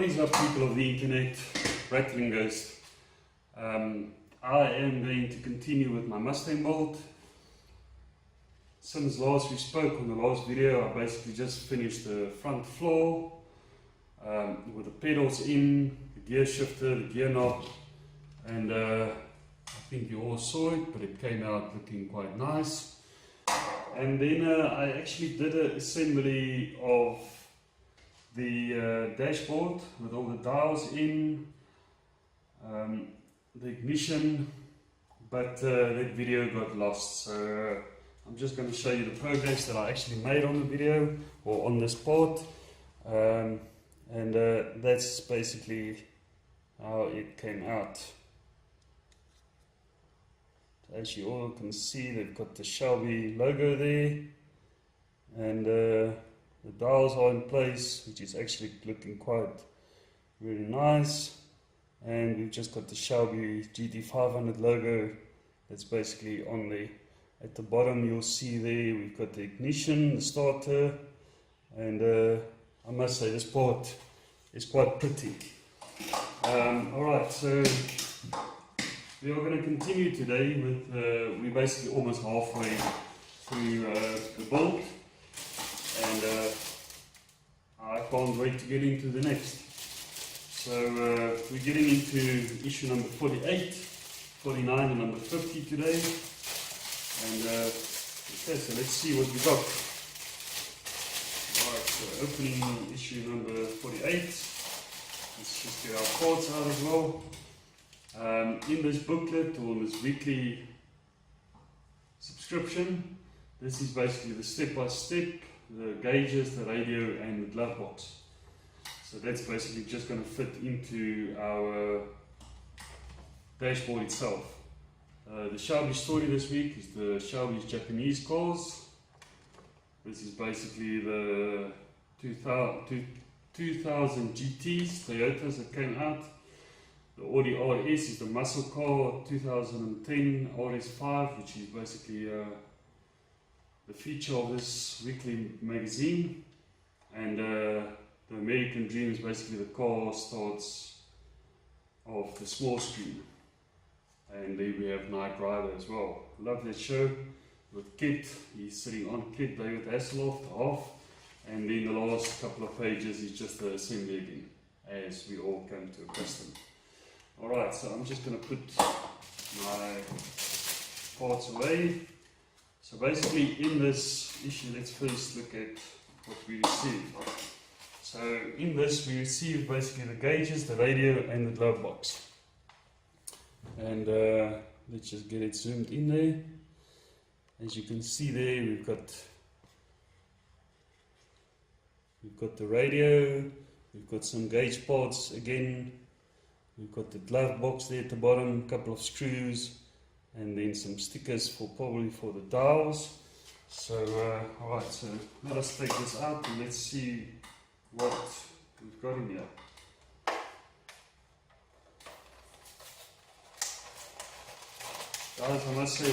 What is up, people of the internet, rattling ghost? I am going to continue with my Mustang build. Since last we spoke on the last video, I basically just finished the front floor with the pedals in, the gear shifter, the gear knob, and I think you all saw it, but it came out looking quite nice. And then I actually did an assembly of the dashboard with all the dials in, the ignition, but that video got lost, so I'm just going to show you the progress that I actually made on the video, or on this part, and that's basically how it came out. As you all can see, they've got the Shelby logo there, and the dials are in place, which is actually looking quite really nice. And we've just got the Shelby GT500 logo that's basically on there. At the bottom you'll see there we've got the ignition, the starter, and I must say this part is quite pretty. Alright, so we are going to continue today with, we're basically almost halfway through the build, and I can't wait to get into the next. So we're getting into issue number 48, 49 and number 50 today, and okay, so let's see what we got. Alright, so opening issue number 48, let's just get our parts out as well. In this booklet, or this weekly subscription, this is basically the step-by-step, the gauges, the radio and the glove box. So that's basically just going to fit into our dashboard itself. The Shelby story this week is the Shelby's Japanese cars. This is basically the 2000 GTs, Toyotas that came out. The Audi RS is the muscle car, 2010 RS5, which is basically the feature of this weekly magazine. And the American Dream is basically the car starts of the small screen. And there we have Night Rider as well. Love that show with Kit. He's sitting on Kit, David Hasselhoff, half. And then the last couple of pages is just the assembly again, as we all come to accustom. Alright, so I'm just going to put my parts away. So basically in this issue, let's first look at what we received. So in this we received basically the gauges, the radio and the glove box. And let's just get it zoomed in there. As you can see there, we've got the radio, we've got some gauge parts again, we've got the glove box there at the bottom, a couple of screws, and then some stickers for probably for the dials. So alright, so let us take this out and let's see what we've got in here. Guys, I must say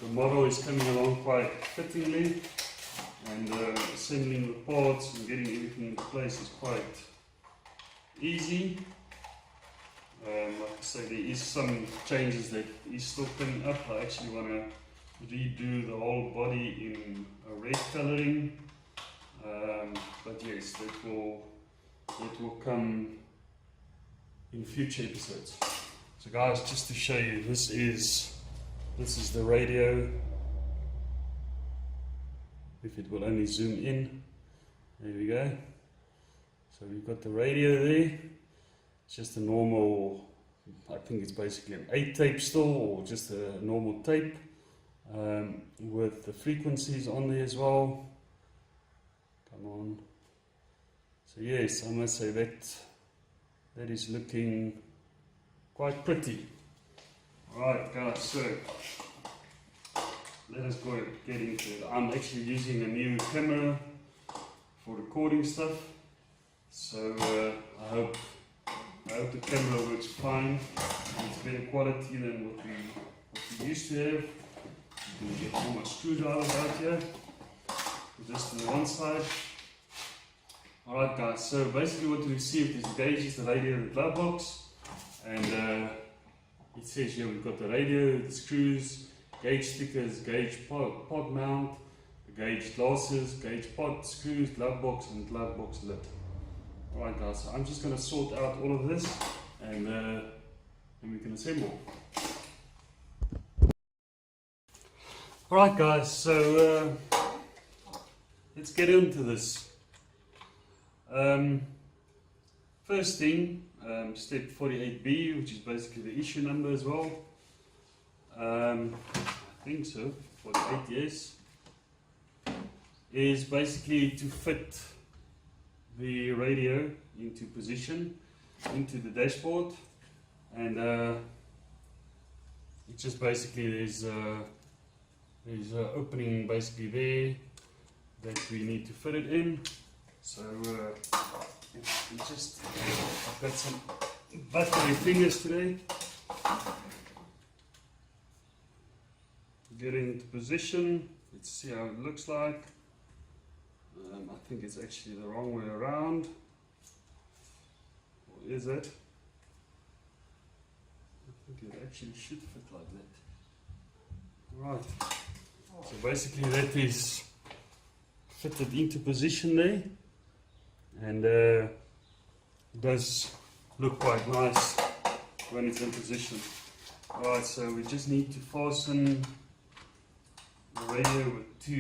the model is coming along quite fittingly, and assembling the parts and getting everything into place is quite easy. Like I say, there is some changes that is still coming up. I actually want to redo the whole body in a red colouring. But yes, that will come in future episodes. So guys, just to show you, this is the radio. If it will only zoom in, there we go. So we've got the radio there. It's just a normal, I think it's basically an 8 tape still, or just a normal tape, with the frequencies on there as well. Come on. So yes, I must say that is looking quite pretty. Alright guys, so let us go get into it. I'm actually using a new camera for recording stuff, so I hope the camera works fine and it's better quality than what we used to have. I'm going to get all my screwdrivers out here, just on the one side. Alright guys, so basically what we received is the gauges, the radio and the glove box, and it says here we've got the radio, the screws, gauge stickers, gauge pod mount, the gauge glasses, gauge pod, screws, glove box and glove box lid. Alright guys, so I'm just going to sort out all of this and then we can assemble. Alright guys, so let's get into this. First thing, step 48B, which is basically the issue number as well. I think so, 48, yes. Is basically to fit the radio into position, into the dashboard, and it's just basically there's an opening basically there that we need to fit it in. So I've got some buttery fingers today. Get into position. Let's see how it looks like. I think it's actually the wrong way around. Or is it? I think it actually should fit like that. Right. So basically that is fitted into position there. And it does look quite nice when it's in position. Alright, so we just need to fasten the radio with 2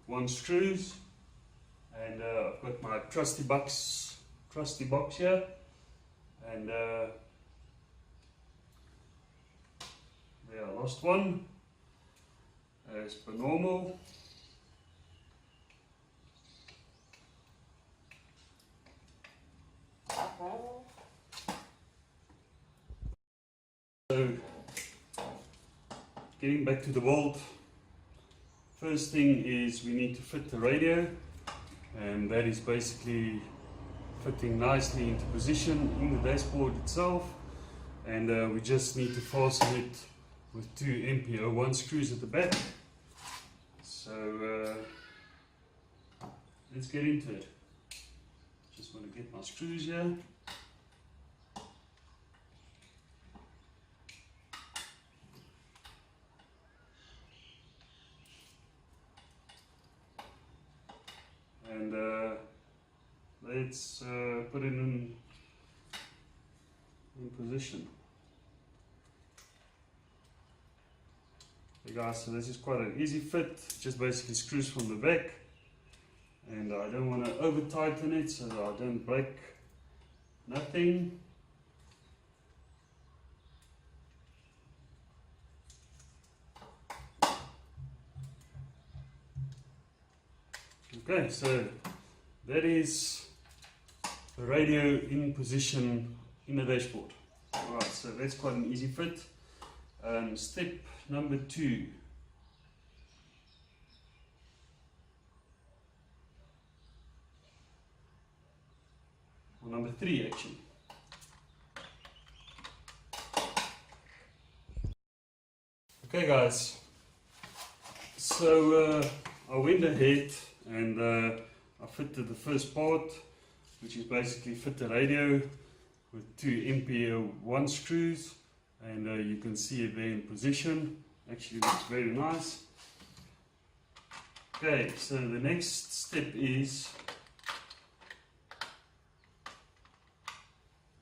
MP01 screws, and I've got my trusty box here, and there I lost one as per normal. So, getting back to the bolt, first thing is we need to fit the radio, and that is basically fitting nicely into position in the dashboard itself, and we just need to fasten it with 2 MP01 screws at the back. So let's get into it. Just want to get my screws here. And let's put it in position. Okay guys, so this is quite an easy fit, just basically screws from the back, and I don't want to over tighten it so that I don't break nothing. Okay, so that is the radio in position in the dashboard. Alright, so that's quite an easy fit. Step number 2. Or number 3 actually. Okay guys, so I went ahead and I fitted the first part, which is basically fit the radio with 2 MP01 screws, and you can see it there in position. Actually looks very nice. Okay, so the next step is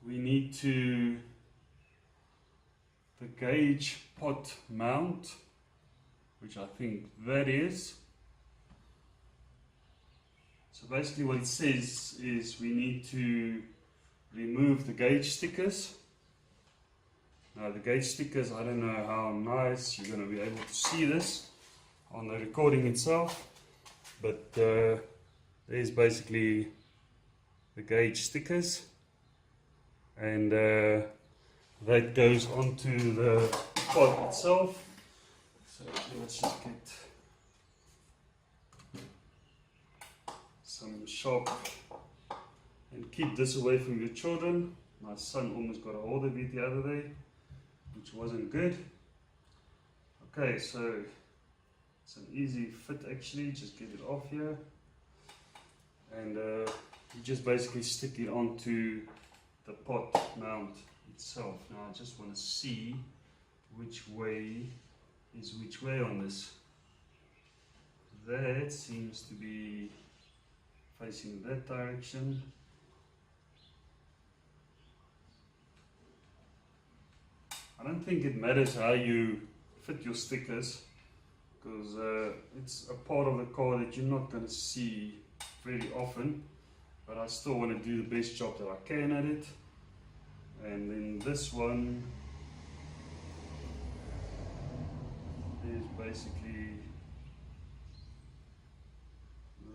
we need to the gauge pot mount, which I think that is. So basically what it says is we need to remove the gauge stickers. Now the gauge stickers, I don't know how nice you're going to be able to see this on the recording itself, but there's basically the gauge stickers, and that goes onto the pod itself. So let's just get some sharp, and keep this away from your children. My son almost got a hold of it the other day, which wasn't good. Okay, so it's an easy fit actually, just get it off here. and you just basically stick it onto the pot mount itself. Now I just want to see which way is which way on this. That seems to be facing that direction. I don't think it matters how you fit your stickers, because it's a part of the car that you're not going to see very often, but I still want to do the best job that I can at it. And then this one is basically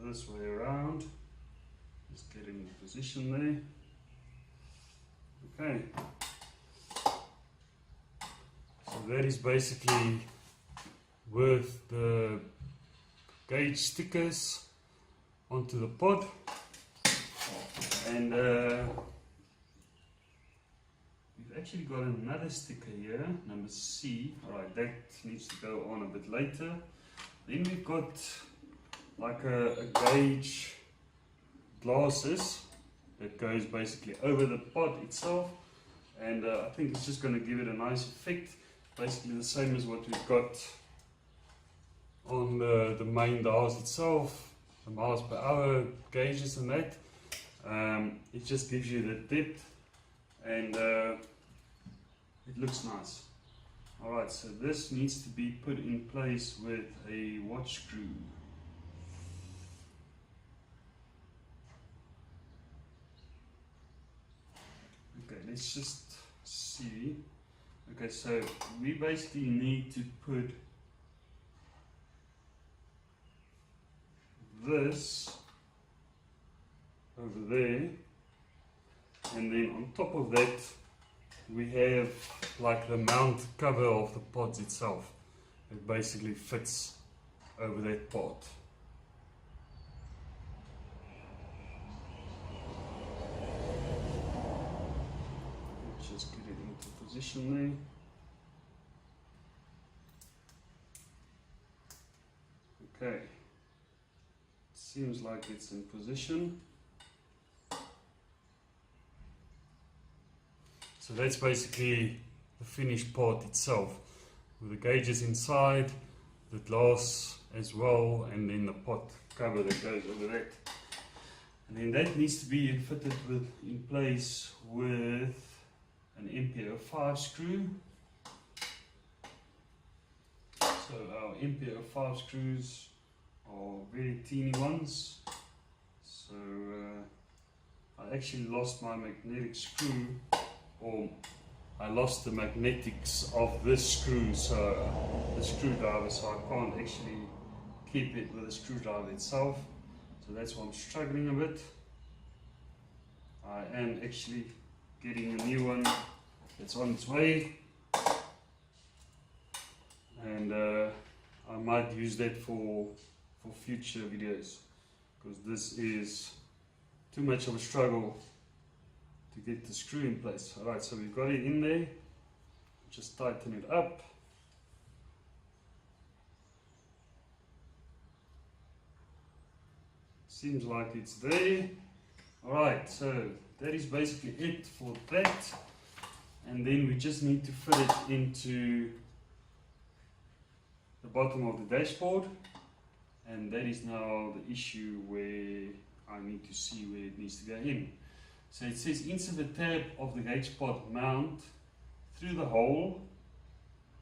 this way around. Just get in position there. Okay. So that is basically with the gauge stickers onto the pod, and we've actually got another sticker here, number C. Alright, that needs to go on a bit later. Then we've got like a gauge glasses that goes basically over the pod itself, and I think it's just going to give it a nice effect. Basically the same as what we've got on the main dials itself, the miles per hour gauges and that. It just gives you the depth, and it looks nice. Alright, so this needs to be put in place with a watch screw. Okay, let's just see. Okay, so we basically need to put this over there, and then on top of that we have like the mount cover of the pods itself. It basically fits over that pod. Just get it into position there. Okay, seems like it's in position. So that's basically the finished part itself, with the gauges inside, the glass as well, and then the pot cover that goes over that. And then that needs to be fitted in place with an MP05 screw. So our MP05 screws are very teeny ones. So I actually lost my magnetic screw, or I lost the magnetics of this screw, so the screwdriver, so I can't actually keep it with the screwdriver itself. So that's why I'm struggling a bit. I am actually getting a new one that's on its way, and I might use that for future videos, because this is too much of a struggle to get the screw in place. Alright, so we've got it in there, just tighten it up. Seems like it's there. Alright, so that is basically it for that, and then we just need to fit it into the bottom of the dashboard, and that is now the issue where I need to see where it needs to go in. So it says insert the tab of the gauge pod mount through the hole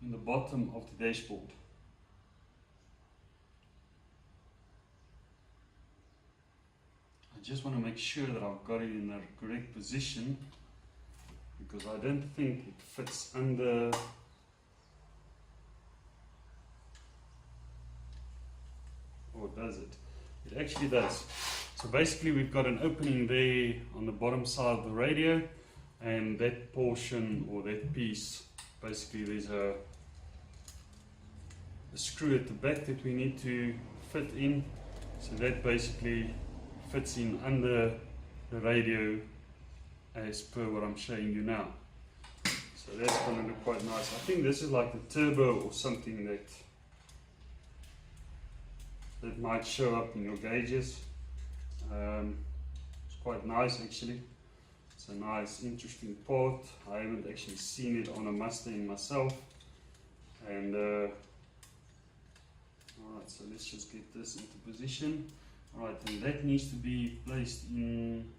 in the bottom of the dashboard. I just want to make sure that I've got it in the correct position, because I don't think it fits under. Or does it? It actually does. So basically we've got an opening there on the bottom side of the radio, and that portion, or that piece, basically there's a screw at the back that we need to fit in. So that basically fits in under the radio as per what I'm showing you now. So that's going to look quite nice. I think this is like the turbo or something that might show up in your gauges. It's quite nice actually. It's a nice interesting part. I haven't actually seen it on a Mustang myself. And alright, so let's just get this into position. Alright, and that needs to be placed in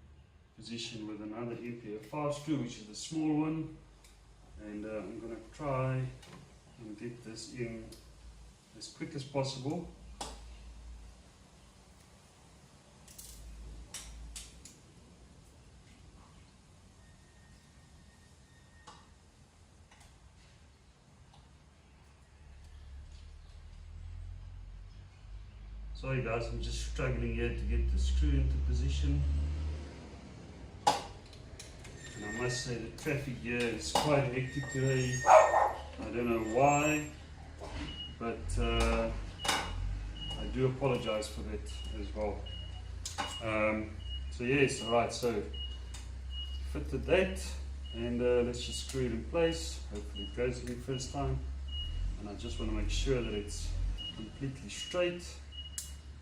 position with another MPF5 screw, which is the small one. And I'm going to try and get this in as quick as possible. Sorry guys, I'm just struggling here to get the screw into position. And I must say the traffic here is quite hectic today. I don't know why, but I do apologize for that as well. So yes, alright, so fitted that, and let's just screw it in place. Hopefully it goes in first time. And I just want to make sure that it's completely straight.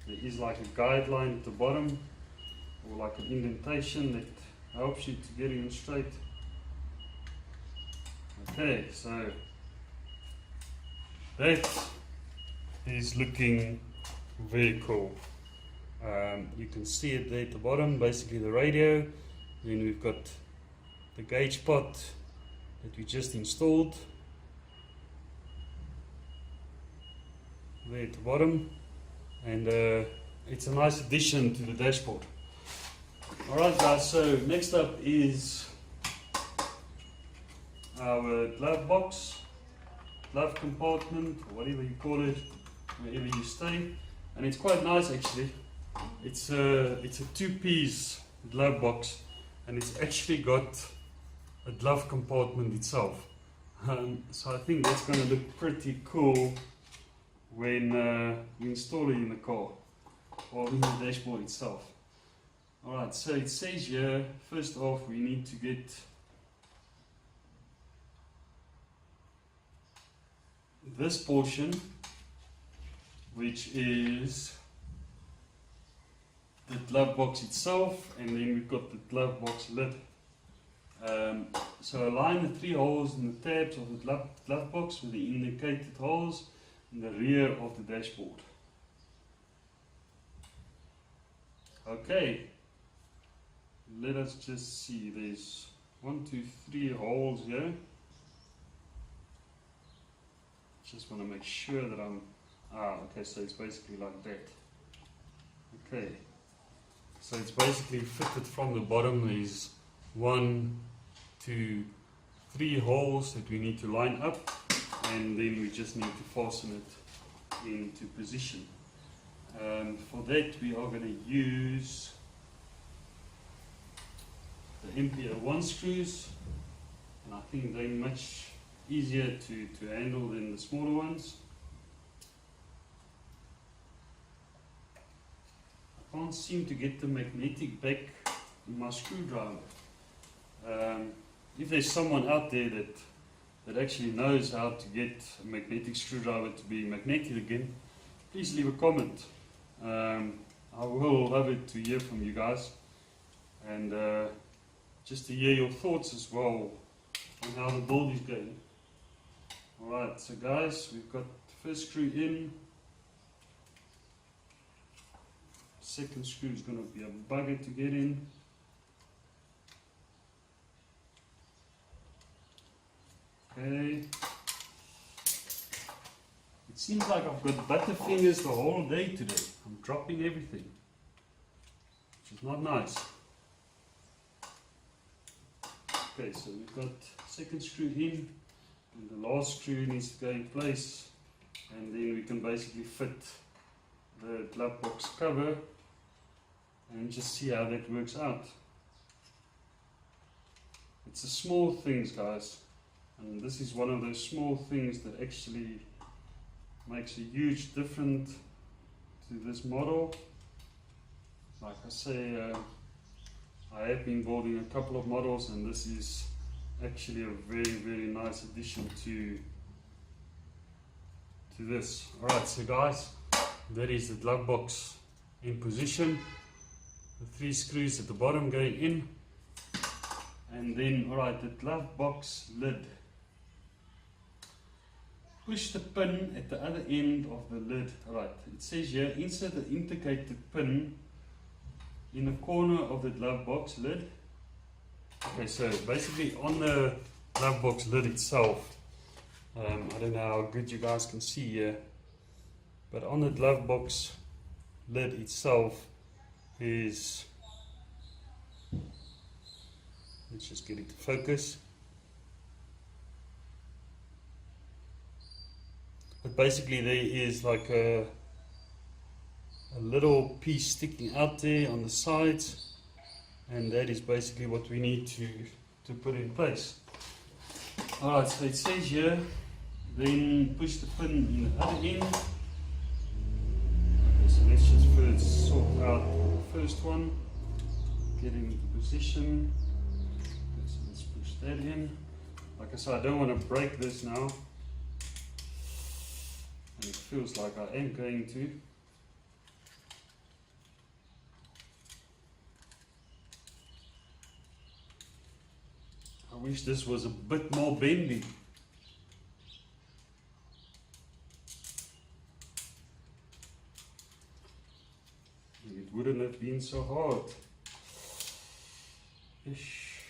There is like a guideline at the bottom, or like an indentation that helps you to get in straight. Okay, so that is looking very cool. You can see it there at the bottom, basically the radio. Then we've got the gauge pot that we just installed there at the bottom. And it's a nice addition to the dashboard. Alright guys, so next up is our glove box, glove compartment, or whatever you call it, wherever you stay. And it's quite nice actually. It's a two-piece glove box, and it's actually got a glove compartment itself. So I think that's going to look pretty cool when we install it in the car or in the dashboard itself. Alright, so it says here, first off we need to get this portion, which is the glove box itself, and then we've got the glove box lid. So align the 3 holes in the tabs of the glove box with the indicated holes in the rear of the dashboard. Okay, let us just see, there's 1, 2, 3 holes here. Just want to make sure that I'm, okay, so it's basically like that. Okay, so it's basically fitted from the bottom. There's 1, 2, 3 holes that we need to line up, and then we just need to fasten it into position. For that we are going to use the MPO1 screws, and I think they're much easier to handle than the smaller ones. I can't seem to get the magnetic back in my screwdriver. If there's someone out there that actually knows how to get a magnetic screwdriver to be magnetic again, please leave a comment. I will love it to hear from you guys, and just to hear your thoughts as well on how the build is going. Alright, so guys, we've got the first screw in. Second screw is going to be a bugger to get in. Okay. It seems like I've got butterfingers the whole day today. I'm dropping everything, which is not nice. Okay, so we've got second screw in, and the last screw needs to go in place, and then we can basically fit the glove box cover and just see how that works out. It's the small things, guys, and this is one of those small things that actually makes a huge difference to this model. Like I say, I have been building a couple of models, and this is actually a very nice addition to this. Alright, so guys, that is the glove box in position. the 3 screws at the bottom going in. And then, alright, the glove box lid. Push the pin at the other end of the lid. Alright, it says here, insert the indicated pin in the corner of the glove box lid. Okay, so basically on the glove box lid itself, I don't know how good you guys can see here, but on the glove box lid itself is, let's just get it to focus. But basically there is like a little piece sticking out there on the sides, and that is basically what we need to put in place. Alright, so it says here, then push the pin in the other end. Okay, so let's just first sort out the first one, get it into position. Okay, so let's push that in. Like I said, I don't want to break this now, and it feels like I am going to. I wish this was a bit more bendy. It wouldn't have been so hard. Ish.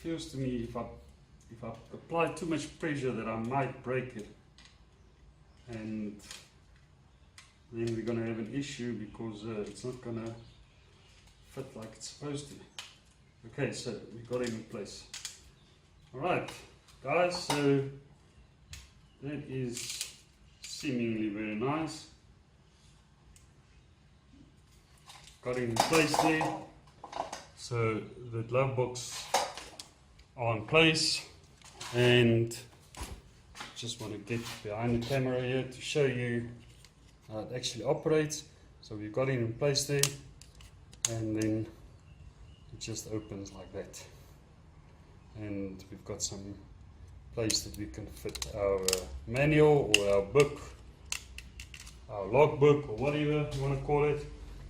Feels to me if I apply too much pressure that I might break it, and then we're gonna have an issue because it's not gonna fit like it's supposed to. Okay, so we got it in place. Alright, guys, so that is seemingly very nice. Got it in place there. So the glove box are in place, and just want to get behind the camera here to show you how it actually operates. So we've got it in place there, and then it just opens like that, and we've got some place that we can fit our manual or our book, our logbook, or whatever you want to call it.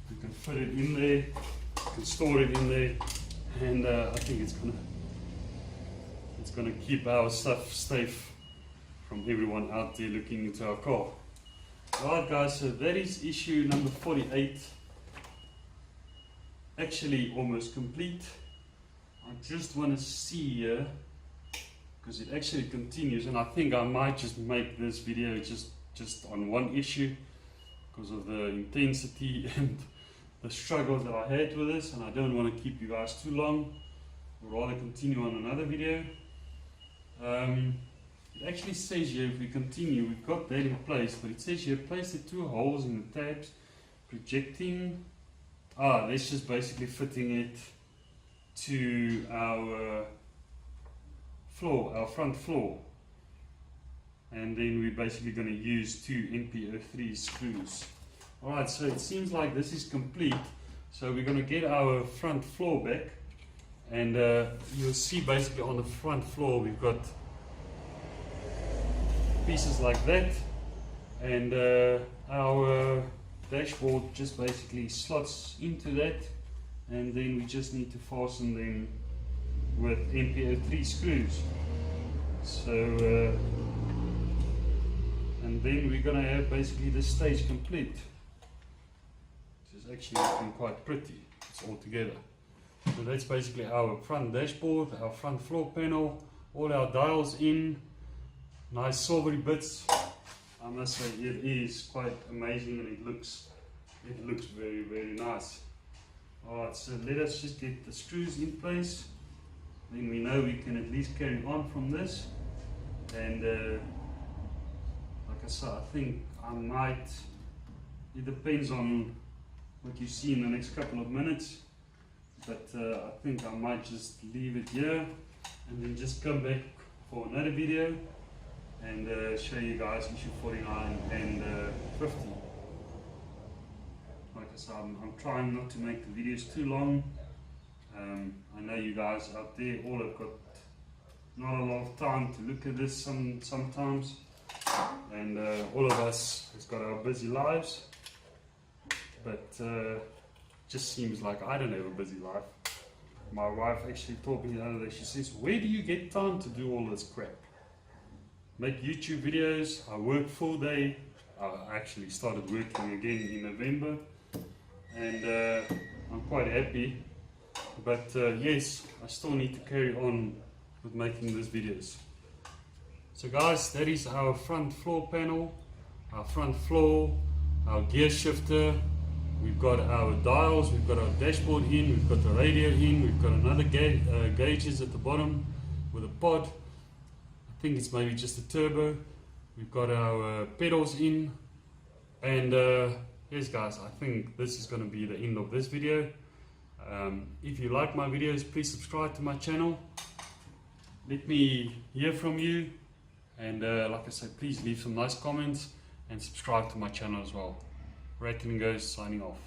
We can fit it in there, we can store it in there, and I think it's gonna keep our stuff safe from everyone out there looking into our car. Alright guys, so that is issue number 48. Actually almost complete. I just want to see here, because it actually continues, and I think I might just make this video just on one issue because of the intensity and the struggle that I had with this, and I don't want to keep you guys too long. I'd rather continue on another video. It actually says here, if we continue, we've got that in place, but it says here, place the 2 holes in the tabs projecting. That's just basically fitting it to our floor, our front floor. And then we're basically going to use 2 NP03 screws. Alright, so it seems like this is complete. So we're going to get our front floor back. And you'll see basically on the front floor we've got pieces like that. And our dashboard just basically slots into that, and then we just need to fasten them with NP03 screws. So and then we're going to have basically this stage complete, which is actually looking quite pretty. It's all together. So that's basically our front dashboard, our front floor panel, all our dials in, nice silvery bits. I must say it is quite amazing, and it looks very, very nice. Alright, so let us just get the screws in place, then we know we can at least carry on from this. And like I said, I think I might, it depends on what you see in the next couple of minutes, but I think I might just leave it here and then just come back for another video and show you guys issue 49 and 50. Like I said, I'm trying not to make the videos too long. I know you guys out there all have got not a lot of time to look at this sometimes, and all of us has got our busy lives, but just seems like I don't have a busy life. My wife actually told me the other day, she says, where do you get time to do all this crap? Make YouTube videos, I work full day. I actually started working again in November, and I'm quite happy. But yes, I still need to carry on with making these videos. So guys, that is our front floor panel, our front floor, our gear shifter. We've got our dials, we've got our dashboard in, we've got the radio in, we've got another gauges at the bottom with a pod. I think it's maybe just a turbo. We've got our pedals in, and yes guys, I think this is going to be the end of this video. If you like my videos, please subscribe to my channel. Let me hear from you, and like I said, please leave some nice comments and subscribe to my channel as well. Rakening Goes signing off.